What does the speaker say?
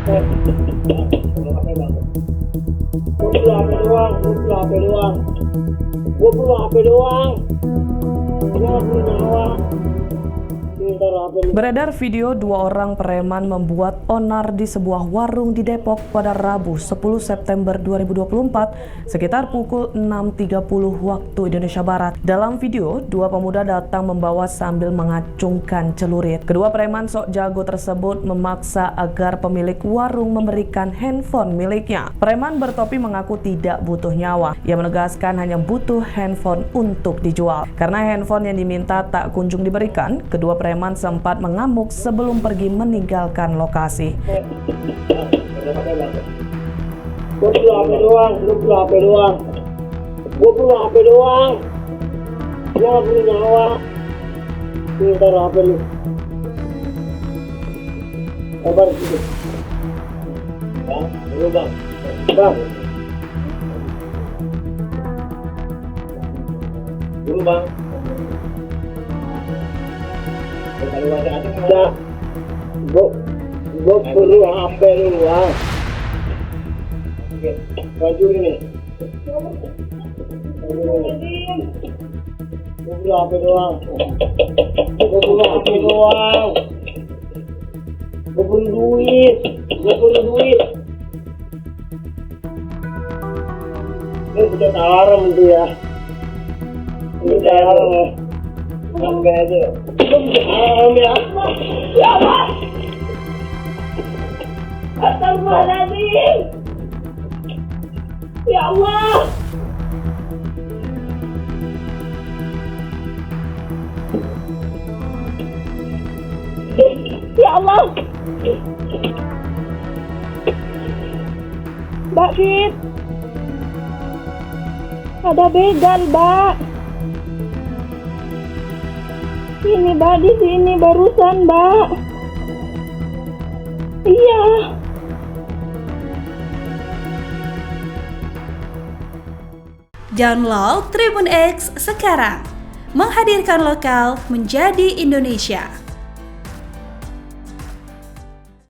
Gue perlu HP doang. Gue perlu nyawa. Beredar video dua orang preman membuat onar di sebuah warung di Depok pada Rabu 10 September 2024 sekitar pukul 6.30 waktu Indonesia Barat. Dalam video, dua pemuda datang membawa sambil mengacungkan celurit. Kedua preman sok jago tersebut memaksa agar pemilik warung memberikan handphone miliknya. Preman bertopi mengaku tidak butuh nyawa. Ia menegaskan hanya butuh handphone untuk dijual. Karena handphone yang diminta tak kunjung diberikan, kedua preman sempat mengamuk sebelum pergi meninggalkan lokasi. Gue perlu HP doang. Gue gak perlu nyawa. Minta HP lu. Kabar gitu. Bang, dulu bang. Dulu bang. Nah, gue perlu HP lu bang. Baju ini. Gue perlu HP doang. Gue perlu duit. Ini udah tawaran itu ya. Ini tawaran ya. Enggak aja. Ya Allah. Astagfirullahaladzim. Ya Allah. Ya Allah. Mbak Fit. Ada begal, Mbak. Ini Mbak di sini barusan, Mbak. Iya. Download Tribun X sekarang. Menghadirkan lokal menjadi Indonesia.